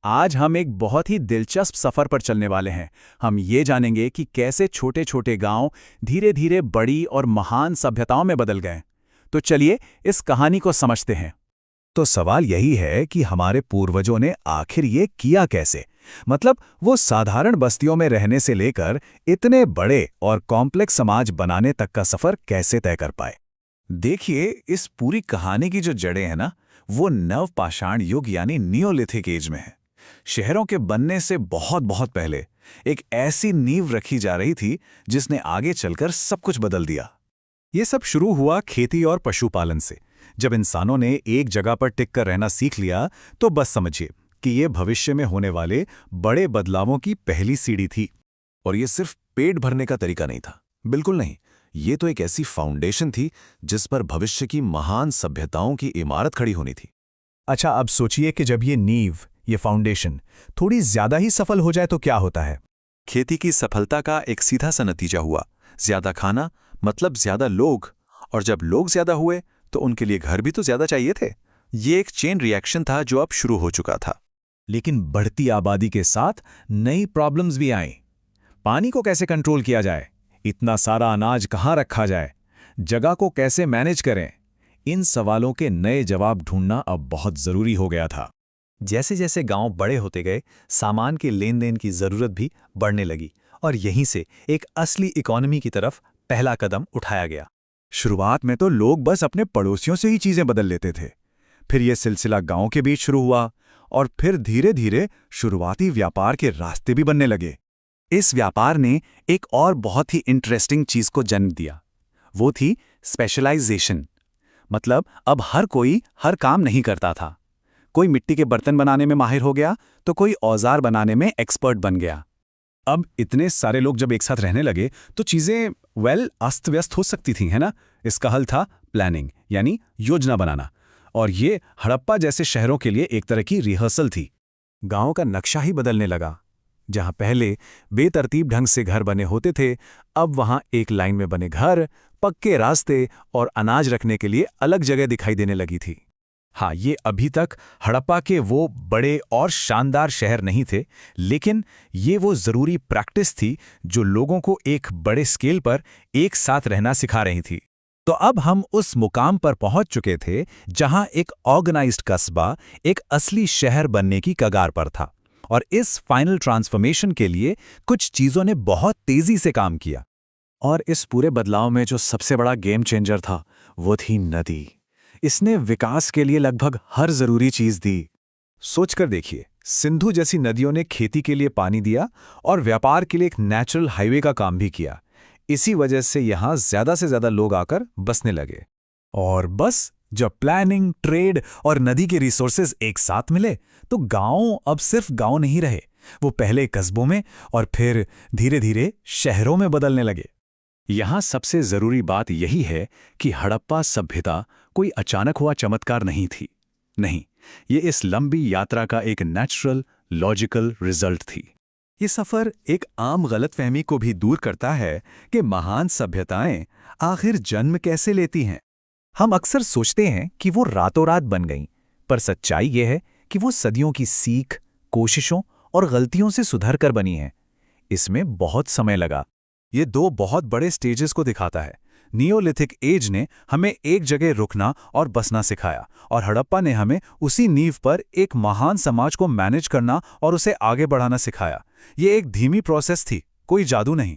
आज हम एक बहुत ही दिलचस्प सफर पर चलने वाले हैं। हम ये जानेंगे कि कैसे छोटे छोटे गांव धीरे धीरे बड़ी और महान सभ्यताओं में बदल गए। तो चलिए इस कहानी को समझते हैं। तो सवाल यही है कि हमारे पूर्वजों ने आखिर ये किया कैसे। मतलब वो साधारण बस्तियों में रहने से लेकर इतने बड़े और कॉम्प्लेक्स समाज बनाने तक का सफर कैसे तय कर पाए। देखिए, इस पूरी कहानी की जो जड़ें हैं ना, वो नवपाषाण युग यानी नियोलिथिक एज में है। शहरों के बनने से बहुत बहुत पहले एक ऐसी नींव रखी जा रही थी जिसने आगे चलकर सब कुछ बदल दिया। ये सब शुरू हुआ खेती और पशुपालन से। जब इंसानों ने एक जगह पर टिक कर रहना सीख लिया तो बस समझिए कि ये भविष्य में होने वाले बड़े बदलावों की पहली सीढ़ी थी। और ये सिर्फ पेट भरने का तरीका नहीं था, बिल्कुल नहीं। ये तो एक ऐसी फाउंडेशन थी जिस पर भविष्य की महान सभ्यताओं की इमारत खड़ी होनी थी। अच्छा, अब सोचिए कि जब ये नींव, ये फाउंडेशन थोड़ी ज्यादा ही सफल हो जाए तो क्या होता है। खेती की सफलता का एक सीधा सा नतीजा हुआ ज्यादा खाना, मतलब ज्यादा लोग। और जब लोग ज्यादा हुए तो उनके लिए घर भी तो ज्यादा चाहिए थे। ये एक चेन रिएक्शन था जो अब शुरू हो चुका था। लेकिन बढ़ती आबादी के साथ नई प्रॉब्लम्स भी आईं। पानी को कैसे कंट्रोल किया जाए, इतना सारा अनाज कहाँ रखा जाए, जगह को कैसे मैनेज करें, इन सवालों के नए जवाब ढूंढना अब बहुत जरूरी हो गया था। जैसे जैसे गांव बड़े होते गए, सामान के लेन देन की जरूरत भी बढ़ने लगी और यहीं से एक असली इकोनॉमी की तरफ पहला कदम उठाया गया। शुरुआत में तो लोग बस अपने पड़ोसियों से ही चीजें बदल लेते थे। फिर यह सिलसिला गांव के बीच शुरू हुआ और फिर धीरे धीरे शुरुआती व्यापार के रास्ते भी बनने लगे। इस व्यापार ने एक और बहुत ही इंटरेस्टिंग चीज को जन्म दिया। वो थी स्पेशलाइजेशन। मतलब अब हर कोई हर काम नहीं करता था। कोई मिट्टी के बर्तन बनाने में माहिर हो गया तो कोई औजार बनाने में एक्सपर्ट बन गया। अब इतने सारे लोग जब एक साथ रहने लगे तो चीजें अस्त व्यस्त हो सकती थी, है ना। इसका हल था प्लानिंग, यानी योजना बनाना। और ये हड़प्पा जैसे शहरों के लिए एक तरह की रिहर्सल थी। गांव का नक्शा ही बदलने लगा। जहां पहले बेतरतीब ढंग से घर बने होते थे, अब वहां एक लाइन में बने घर, पक्के रास्ते और अनाज रखने के लिए अलग जगह दिखाई देने लगी थी। हाँ, ये अभी तक हड़प्पा के वो बड़े और शानदार शहर नहीं थे, लेकिन ये वो जरूरी प्रैक्टिस थी जो लोगों को एक बड़े स्केल पर एक साथ रहना सिखा रही थी। तो अब हम उस मुकाम पर पहुंच चुके थे जहां एक ऑर्गेनाइज्ड कस्बा एक असली शहर बनने की कगार पर था। और इस फाइनल ट्रांसफॉर्मेशन के लिए कुछ चीजों ने बहुत तेजी से काम किया। और इस पूरे बदलाव में जो सबसे बड़ा गेम चेंजर था वो थी नदी। इसने विकास के लिए लगभग हर जरूरी चीज दी। सोचकर देखिए, सिंधु जैसी नदियों ने खेती के लिए पानी दिया और व्यापार के लिए एक नेचुरल हाईवे का काम भी किया। इसी वजह से यहां ज्यादा से ज्यादा लोग आकर बसने लगे। और बस जब प्लानिंग, ट्रेड और नदी के रिसोर्सेज एक साथ मिले तो गांव अब सिर्फ गांव नहीं रहे। वो पहले कस्बों में और फिर धीरे धीरे शहरों में बदलने लगे। यहां सबसे जरूरी बात यही है कि हड़प्पा सभ्यता कोई अचानक हुआ चमत्कार नहीं थी। नहीं, ये इस लंबी यात्रा का एक नेचुरल, लॉजिकल रिजल्ट थी। ये सफर एक आम गलतफहमी को भी दूर करता है कि महान सभ्यताएं आखिर जन्म कैसे लेती हैं। हम अक्सर सोचते हैं कि वो रातों रात बन गईं, पर सच्चाई ये है कि वो सदियों की सीख, कोशिशों और गलतियों से सुधर कर बनी हैं। इसमें बहुत समय लगा। ये दो बहुत बड़े स्टेजेस को दिखाता है। नियोलिथिक एज ने हमें एक जगह रुकना और बसना सिखाया, और हड़प्पा ने हमें उसी नींव पर एक महान समाज को मैनेज करना और उसे आगे बढ़ाना सिखाया। ये एक धीमी प्रोसेस थी, कोई जादू नहीं।